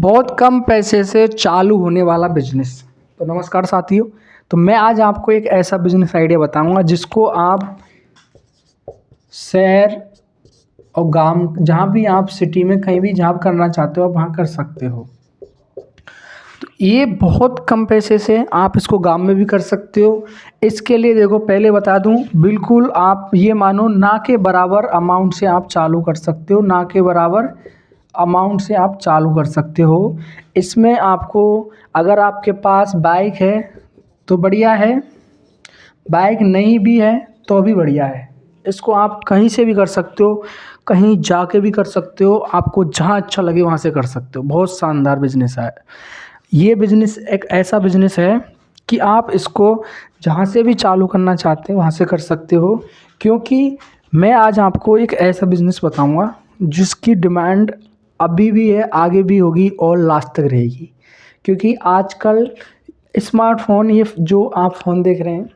बहुत कम पैसे से चालू होने वाला बिजनेस। तो नमस्कार साथियों। तो मैं आज आपको एक ऐसा बिजनेस आइडिया बताऊंगा जिसको आप शहर और गांव जहां भी आप सिटी में कहीं भी जॉब करना चाहते हो आप वहां कर सकते हो। तो ये बहुत कम पैसे से आप इसको गांव में भी कर सकते हो। इसके लिए देखो पहले बता दूं, बिल्कुल आप ये मानो ना के बराबर अमाउंट से आप चालू कर सकते हो, ना के बराबर अमाउंट से आप चालू कर सकते हो। इसमें आपको अगर आपके पास बाइक है तो बढ़िया है, बाइक नहीं भी है तो भी बढ़िया है। इसको आप कहीं से भी कर सकते हो, कहीं जाके भी कर सकते हो, आपको जहाँ अच्छा लगे वहाँ से कर सकते हो। बहुत शानदार बिजनेस है ये। बिजनेस एक ऐसा बिजनेस है कि आप इसको जहाँ से भी चालू करना चाहते हैं वहाँ से कर सकते हो। क्योंकि मैं आज आपको एक ऐसा बिजनेस बताऊंगा जिसकी डिमांड अभी भी है, आगे भी होगी और लास्ट तक रहेगी। क्योंकि आजकल स्मार्टफोन, ये जो आप फ़ोन देख रहे हैं,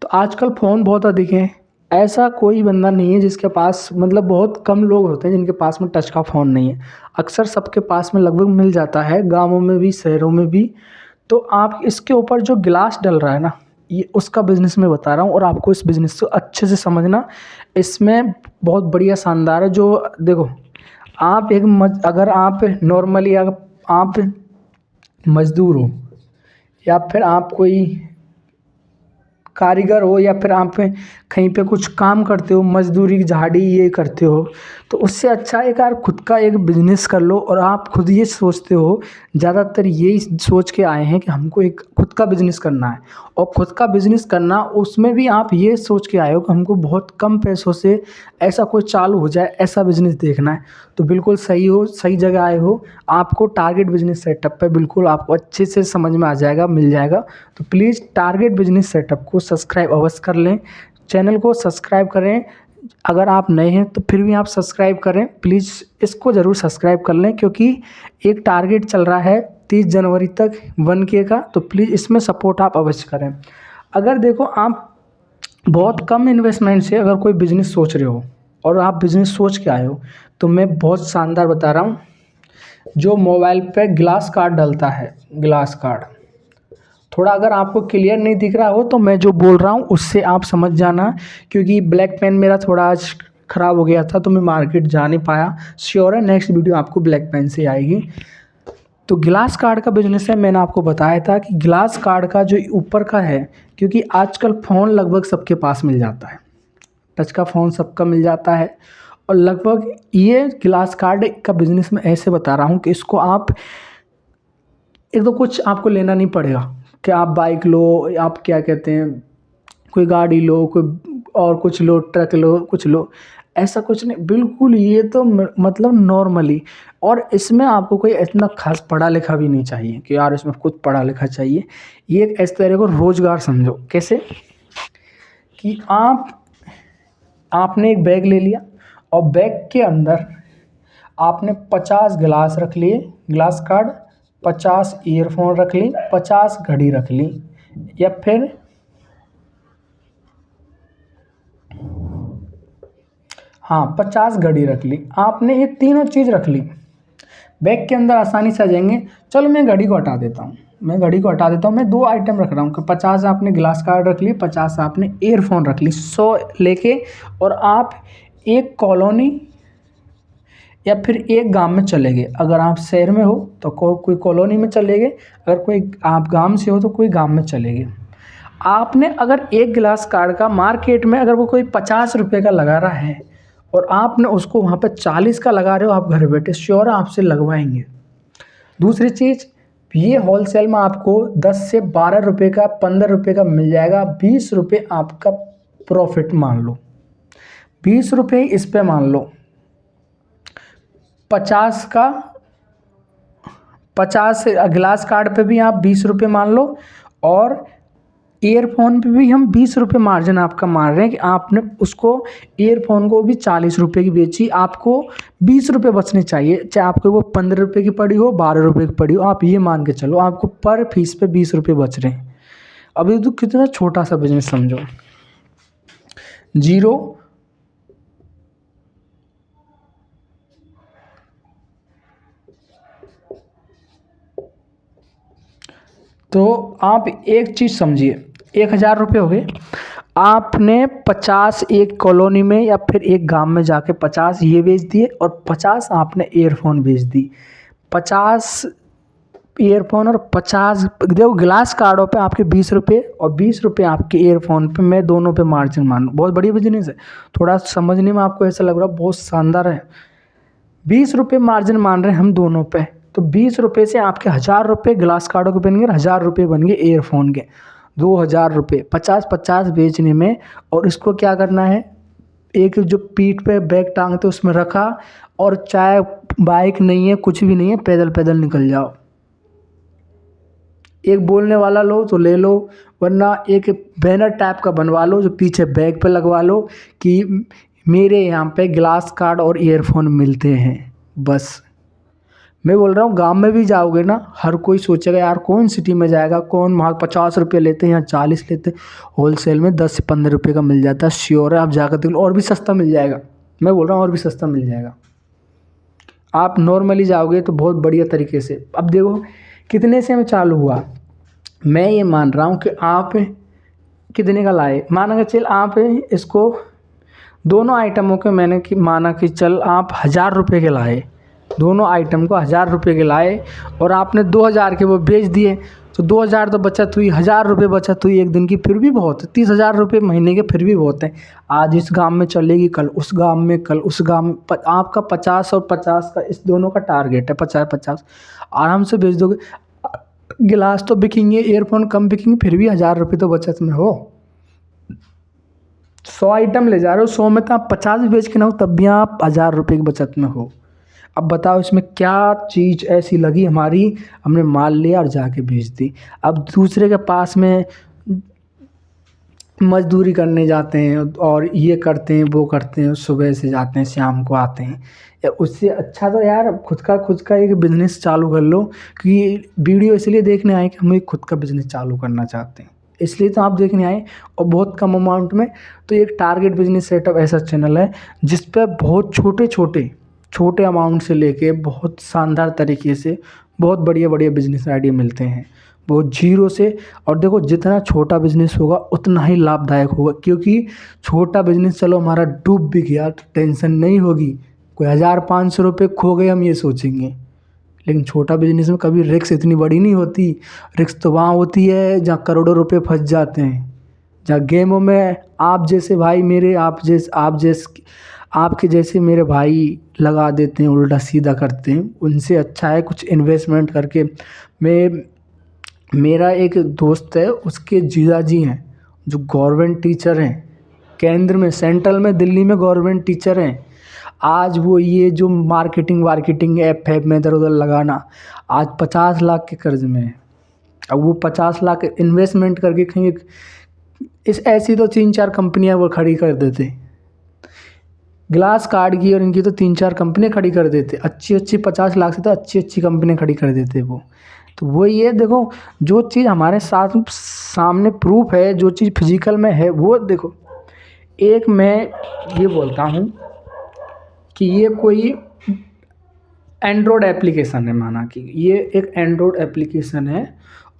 तो आजकल फ़ोन बहुत अधिक है। ऐसा कोई बंदा नहीं है जिसके पास, मतलब बहुत कम लोग होते हैं जिनके पास में टच का फ़ोन नहीं है। अक्सर सबके पास में लगभग मिल जाता है, गाँवों में भी शहरों में भी। तो आप इसके ऊपर जो गिलास डल रहा है ना, ये उसका बिज़नेस मैं बता रहा हूँ और आपको इस बिज़नेस को अच्छे से समझना। इसमें बहुत बढ़िया शानदार है। जो देखो, आप अगर आप नॉर्मली अगर आप मज़दूर हो या फिर आप कोई कारीगर हो या फिर आप कहीं पे कुछ काम करते हो, मजदूरी झाड़ी ये करते हो, तो उससे अच्छा एक यार खुद का एक बिजनेस कर लो। और आप खुद ये सोचते हो, ज़्यादातर यही सोच के आए हैं कि हमको एक खुद का बिजनेस करना है। और खुद का बिजनेस करना, उसमें भी आप ये सोच के आए हो कि हमको बहुत कम पैसों से ऐसा कोई चालू हो जाए, ऐसा बिजनेस देखना है। तो बिल्कुल सही हो, सही जगह आए हो। आपको टारगेट बिजनेस सेटअप पे बिल्कुल आपको अच्छे से समझ में आ जाएगा, मिल जाएगा। तो प्लीज़ टारगेट बिजनेस सेटअप को सब्सक्राइब अवश्य कर लें, चैनल को सब्सक्राइब करें। अगर आप नए हैं तो फिर भी आप सब्सक्राइब करें, प्लीज़ इसको ज़रूर सब्सक्राइब कर लें। क्योंकि एक टारगेट चल रहा है 30 जनवरी तक 1K का, तो प्लीज़ इसमें सपोर्ट आप अवश्य करें। अगर देखो, आप बहुत कम इन्वेस्टमेंट से अगर कोई बिज़नेस सोच रहे हो और आप बिज़नेस सोच के आए हो, तो मैं बहुत शानदार बता रहा हूँ। जो मोबाइल पे ग्लास कार्ड डलता है, ग्लास कार्ड, थोड़ा अगर आपको क्लियर नहीं दिख रहा हो तो मैं जो बोल रहा हूँ उससे आप समझ जाना। क्योंकि ब्लैक पेन मेरा थोड़ा आज ख़राब हो गया था तो मैं मार्केट जा नहीं पाया। श्योर है नेक्स्ट वीडियो आपको ब्लैक पेन से आएगी। तो ग्लास कार्ड का बिजनेस है, मैंने आपको बताया था कि ग्लास कार्ड का जो ऊपर का है, क्योंकि आजकल फ़ोन लगभग सबके पास मिल जाता है, टच का फ़ोन सबका मिल जाता है। और लगभग ये ग्लास कार्ड का बिज़नेस मैं ऐसे बता रहा हूँ कि इसको आप एक तो कुछ आपको लेना नहीं पड़ेगा कि आप बाइक लो, आप क्या कहते हैं, कोई गाड़ी लो, कोई और कुछ लो, ट्रक लो, कुछ लो, ऐसा कुछ नहीं। बिल्कुल ये तो मतलब नॉर्मली। और इसमें आपको कोई इतना खास पढ़ा लिखा भी नहीं चाहिए कि यार इसमें कुछ पढ़ा लिखा चाहिए। ये एक इस तरह को रोजगार समझो। कैसे कि आपने एक बैग ले लिया और बैग के अंदर आपने 50 गिलास रख लिए, ग्लास कार्ड, 50 ईयरफोन रख ली, 50 घड़ी रख ली, या फिर हाँ 50 घड़ी रख ली। आपने ये तीनों चीज़ रख ली, बैग के अंदर आसानी से आ जाएंगे। चलो मैं घड़ी को हटा देता हूँ, मैं 2 आइटम रख रहा हूँ कि 50 आपने ग्लास कार्ड रख ली, 50 आपने ईयरफोन रख ली, 100 लेके। और आप एक कॉलोनी या फिर एक गांव में चले गए। अगर आप शहर में हो तो कोई कॉलोनी में चले गए, अगर कोई आप गांव से हो तो कोई गांव में चले गए। आपने अगर एक गिलास कार्ड का मार्केट में अगर वो कोई 50 रुपये का लगा रहा है और आपने उसको वहाँ पे 40 का लगा रहे हो, आप घर बैठे, श्योर आपसे लगवाएंगे। दूसरी चीज़, ये होलसेल में आपको 10 से 12 रुपये का, 15 रुपये का मिल जाएगा। 20 रुपये आपका प्रॉफिट मान लो, 20 रुपये इस पे मान लो। 50 का 50 ग्लास कार्ड पे भी आप 20 रुपये मान लो, और ईयरफोन पे भी हम 20 रुपये मार्जिन आपका मार रहे हैं कि आपने उसको ईयरफोन को भी 40 रुपये की बेची, आपको 20 रुपये बचने चाहिए। चाहे आपको वो 15 रुपये की पड़ी हो, 12 रुपये की पड़ी हो, आप ये मान के चलो आपको पर फीस पे 20 रुपये बच रहे हैं। अभी तो कितना छोटा सा बिजनेस समझो, जीरो तो आप एक चीज़ समझिए, 1000 रुपये हो गए, आपने 50 एक कॉलोनी में या फिर एक गांव में जाके 50 ये बेच दिए और 50 आपने ईयरफोन बेच दी। 50 ईयरफोन और 50 देखो ग्लास कार्डों पे आपके 20 रुपये और 20 रुपये आपके ईयरफोन पे, मैं दोनों पे मार्जिन मान, बहुत बड़ी बिजनेस है। थोड़ा समझने में आपको ऐसा लग रहा है बहुत शानदार है। 20 रुपये मार्जिन मान रहे हैं हम दोनों पे, तो 20 रुपये से आपके 1000 रुपये ग्लास कार्डों के बन गए, 1000 रुपये बन गए ईयरफोन के, 2000 रुपये 50-50 बेचने में। और इसको क्या करना है, एक जो पीठ पे बैग टांगते उसमें रखा, और चाहे बाइक नहीं है कुछ भी नहीं है, पैदल पैदल निकल जाओ। एक बोलने वाला लो तो ले लो, वरना एक बैनर टाइप का बनवा लो जो पीछे बैग पे लगवा लो कि मेरे यहाँ पे ग्लास कार्ड और ईयरफोन मिलते हैं। बस मैं बोल रहा हूँ गांव में भी जाओगे ना, हर कोई सोचेगा यार कौन सिटी में जाएगा, कौन वहाँ 50 रुपये लेते हैं या 40 लेते हैं, होलसेल में 10 से 15 रुपये का मिल जाता है। श्योर है, आप जाकर देख लो, और भी सस्ता मिल जाएगा। मैं बोल रहा हूँ और भी सस्ता मिल जाएगा। आप नॉर्मली जाओगे तो बहुत बढ़िया तरीके से। अब देखो कितने से में चालू हुआ, मैं ये मान रहा हूँ कि आप कितने का लाए, माना कि चल आप इसको दोनों आइटमों के मैंने कि माना कि चल आप 1000 रुपये के लाए, दोनों आइटम को 1000 रुपये के लाए और आपने 2000 के वो बेच दिए, तो 2000 तो बचत हुई, 1000 रुपये बचत हुई एक दिन की, फिर भी बहुत है। 30,000 रुपये महीने के फिर भी बहुत है। आज इस गांव में चलेगी, कल उस गांव में, कल उस गांव में, आपका 50 और 50 का इस दोनों का टारगेट है, 50-50 आराम से बेच दोगे। गिलास तो बिकेंगे, ईयरफोन कम बिकेंगे, फिर भी 1000 रुपये तो बचत में हो। 100 आइटम ले जा रहे हो, 100 में तो आप 50 भी बेच के ना हो, तब भी आप 1000 रुपये की बचत में हो। अब बताओ इसमें क्या चीज़ ऐसी लगी हमारी, हमने माल लिया और जाके बेच दी। अब दूसरे के पास में मजदूरी करने जाते हैं और ये करते हैं वो करते हैं, सुबह से जाते हैं शाम को आते हैं, या उससे अच्छा तो यार खुद का एक बिज़नेस चालू कर लो। कि वीडियो इसलिए देखने आए कि हम एक खुद का बिज़नेस चालू करना चाहते हैं, इसलिए तो आप देखने आए, और बहुत कम अमाउंट में। तो एक टारगेट बिजनेस सेटअप ऐसा चैनल है जिस पर बहुत छोटे अमाउंट से लेके बहुत शानदार तरीके से बहुत बढ़िया बढ़िया बिजनेस आइडिया मिलते हैं, बहुत जीरो से। और देखो जितना छोटा बिजनेस होगा उतना ही लाभदायक होगा, क्योंकि छोटा बिजनेस चलो हमारा डूब भी गया तो टेंशन नहीं होगी, कोई 1000-500 रुपये खो गए हम ये सोचेंगे। लेकिन छोटा बिजनेस में कभी रिस्क इतनी बड़ी नहीं होती, रिस्क तो वहाँ होती है जहाँ करोड़ों रुपए फंस जाते हैं, जहाँ गेमों में आप जैसे भाई मेरे, आपके जैसे मेरे भाई लगा देते हैं, उल्टा सीधा करते हैं। उनसे अच्छा है कुछ इन्वेस्टमेंट करके। मेरा एक दोस्त है, उसके जीजा जी हैं जो गवर्नमेंट टीचर हैं, केंद्र में, सेंट्रल में, दिल्ली में गवर्नमेंट टीचर हैं। आज वो ये जो मार्केटिंग ऐप में इधर उधर लगाना, आज 50 लाख के कर्ज में है। अब वो 50 लाख इन्वेस्टमेंट करके कहीं इस ऐसी तो 3-4 कंपनियां वो खड़ी कर देते, ग्लास कार्ड की और इनकी तो 3-4 कंपनियां खड़ी कर देते, अच्छी 50 लाख से तो अच्छी कंपनियां खड़ी कर देते वो। तो वो ये देखो, जो चीज़ हमारे साथ सामने प्रूफ है, जो चीज़ फिजिकल में है वो देखो। एक मैं ये बोलता हूँ कि ये कोई एंड्रॉयड एप्लीकेशन है, माना कि ये एक एंड्रॉयड एप्लीकेशन है,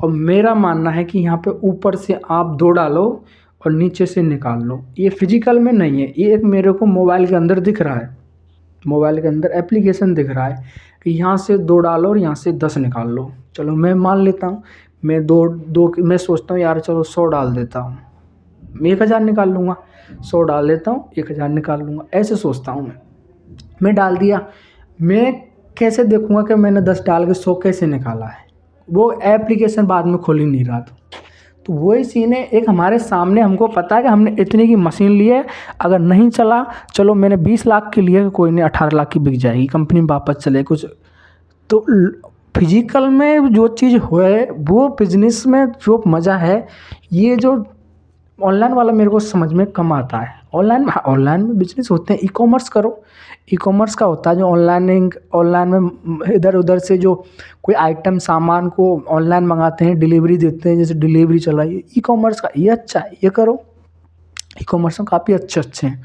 और मेरा मानना है कि यहाँ पे ऊपर से आप 2 डालो और नीचे से निकाल लो। ये फिजिकल में नहीं है, ये एक मेरे को मोबाइल के अंदर दिख रहा है, मोबाइल के अंदर एप्लीकेशन दिख रहा है कि यहाँ से 2 डालो और यहाँ से 10 निकाल लो। चलो मैं मान लेता हूँ, मैं मैं सोचता हूँ यार चलो 100 डाल देता हूँ, मैं 1000 निकाल लूँगा, 100 डाल देता हूँ 1000 निकाल लूँगा, ऐसे सोचता हूँ मैं डाल दिया। मैं कैसे देखूँगा कि मैंने 10 डाल के 100 कैसे निकाला है, वो एप्लीकेशन बाद में खोल ही नहीं रहा था। तो वही सीन है, एक हमारे सामने हमको पता है कि हमने इतने की मशीन ली है, अगर नहीं चला, चलो मैंने 20 लाख की ली है, कोई नहीं 18 लाख की बिक जाएगी, कंपनी वापस चले कुछ। तो फिजिकल में जो चीज़ है वो बिजनेस में जो मज़ा है, ये जो ऑनलाइन वाला मेरे को समझ में कम आता है। ऑनलाइन में बिजनेस होते हैं, ई कॉमर्स करो, ई कॉमर्स का होता है जो ऑनलाइन में इधर उधर से जो कोई आइटम सामान को ऑनलाइन मंगाते हैं, डिलीवरी देते हैं, जैसे डिलीवरी चला, ये ई कॉमर्स का ये अच्छा है, ये करो। ई कॉमर्स में काफ़ी अच्छे हैं।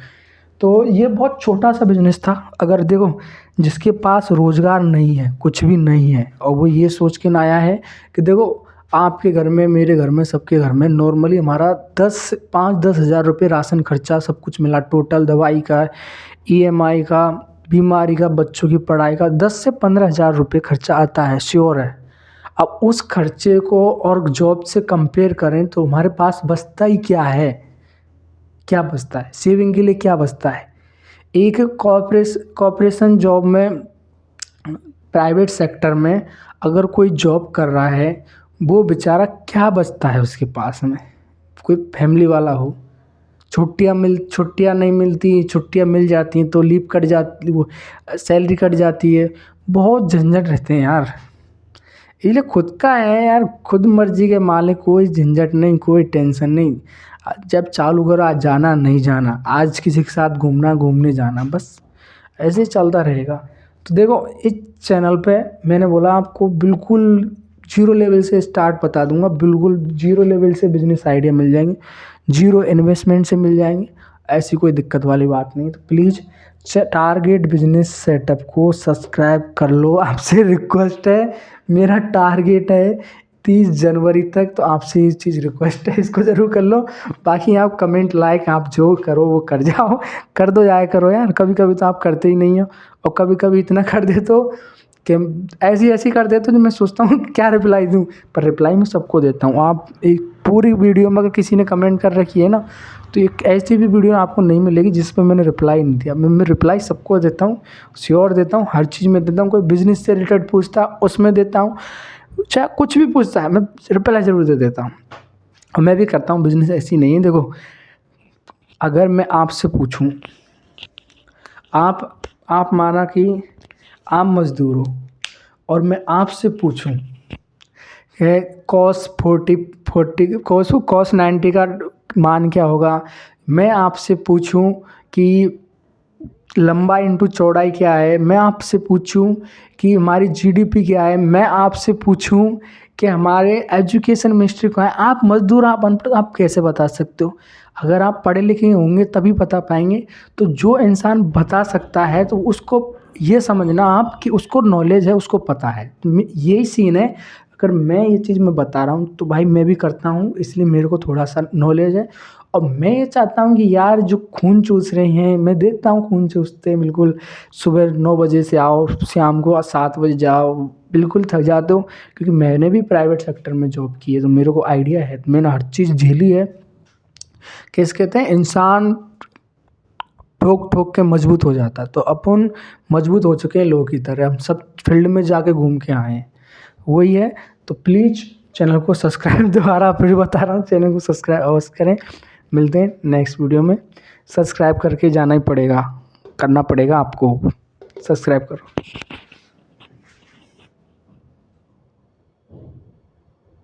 तो ये बहुत छोटा सा बिजनेस था। अगर देखो जिसके पास रोज़गार नहीं है, कुछ भी नहीं है, और वो ये सोच के ना आया है कि देखो आपके घर में, मेरे घर में, सबके घर में नॉर्मली हमारा 5-10 हज़ार रुपये राशन खर्चा सब कुछ मिला, टोटल दवाई का, ईएमआई का, बीमारी का, बच्चों की पढ़ाई का 10 से 15 हज़ार रुपये खर्चा आता है, श्योर है। अब उस खर्चे को और जॉब से कंपेयर करें तो हमारे पास बचता ही क्या है? क्या बचता है? सेविंग के लिए क्या बचता है? एक कॉर्पोरेशन जॉब में, प्राइवेट सेक्टर में अगर कोई जॉब कर रहा है, वो बेचारा क्या बचता है उसके पास में? कोई फैमिली वाला हो, छुट्टियाँ नहीं मिलती, छुट्टियाँ मिल जाती हैं तो लीव कट जाती, वो सैलरी कट जाती है, बहुत झंझट रहते हैं यार। इसलिए खुद का है यार, खुद मर्जी के मालिक, कोई झंझट नहीं, कोई टेंशन नहीं। जब चालू करो, आज जाना नहीं जाना, आज किसी के साथ घूमना घूमने जाना, बस ऐसे ही चलता रहेगा। तो देखो, इस चैनल पे मैंने बोला आपको बिल्कुल जीरो लेवल से स्टार्ट बता दूंगा, बिल्कुल जीरो लेवल से बिजनेस आइडिया मिल जाएंगे, जीरो इन्वेस्टमेंट से मिल जाएंगे, ऐसी कोई दिक्कत वाली बात नहीं। तो प्लीज़ टारगेट बिजनेस सेटअप को सब्सक्राइब कर लो, आपसे रिक्वेस्ट है। मेरा टारगेट है 30 जनवरी तक, तो आपसे ये चीज़ रिक्वेस्ट है, इसको ज़रूर कर लो। बाकी आप कमेंट लाइक आप जो करो वो कर जाओ, कर दो जाया करो यार, कभी कभी तो आप करते ही नहीं हो, और कभी कभी इतना कर देते हो कि ऐसी कर देते हो जो मैं सोचता हूँ क्या रिप्लाई दूँ, पर रिप्लाई मैं सबको देता हूँ। आप एक पूरी वीडियो में अगर किसी ने कमेंट कर रखी है ना, तो एक ऐसी भी वीडियो आपको नहीं मिलेगी जिस पर मैंने रिप्लाई नहीं दिया। मैं रिप्लाई सबको देता हूँ, श्योर देता हूँ, हर चीज़ में देता हूँ। कोई बिजनेस से रिलेटेड पूछता उसमें देता हूँ, चाहे कुछ भी पूछता है मैं रिप्लाई ज़रूर दे देता हूँ। और मैं भी करता हूँ, बिजनेस ऐसी नहीं है। देखो, अगर मैं आपसे पूछूँ, आप माना कि आप मज़दूर हो, और मैं आपसे पूछूं कि cos 90 का मान क्या होगा, मैं आपसे पूछूं कि लंबाई इंटू चौड़ाई क्या है, मैं आपसे पूछूं कि हमारी जीडीपी क्या है, मैं आपसे पूछूं कि हमारे एजुकेशन मिनिस्ट्री क्या है, आप मजदूर, आप अनपढ़, आप कैसे बता सकते हो? अगर आप पढ़े लिखे होंगे तभी बता पाएंगे। तो जो इंसान बता सकता है तो उसको ये समझना आप कि उसको नॉलेज है, उसको पता है। तो यही सीन है। अगर मैं ये चीज़ मैं बता रहा हूँ तो भाई मैं भी करता हूँ, इसलिए मेरे को थोड़ा सा नॉलेज है। और मैं ये चाहता हूँ कि यार जो खून चूस रहे हैं, मैं देखता हूँ खून चूसते हैं बिल्कुल, सुबह 9 बजे से आओ, शाम को 7 बजे जाओ, बिल्कुल थक जाते हो। क्योंकि मैंने भी प्राइवेट सेक्टर में जॉब की है तो मेरे को आइडिया है, मैंने हर चीज़ झेली है। कैसे कहते हैं, इंसान ठोक ठोक के मजबूत हो जाता है, तो अपन मजबूत हो चुके हैं लोगों की तरह, हम सब फील्ड में जाके घूम के आए हैं, वही है। तो प्लीज़ चैनल को सब्सक्राइब, दोबारा फिर बता रहा हूँ, चैनल को सब्सक्राइब अवश्य करें। मिलते हैं नेक्स्ट वीडियो में। सब्सक्राइब करके जाना ही पड़ेगा, करना पड़ेगा आपको, सब्सक्राइब करो।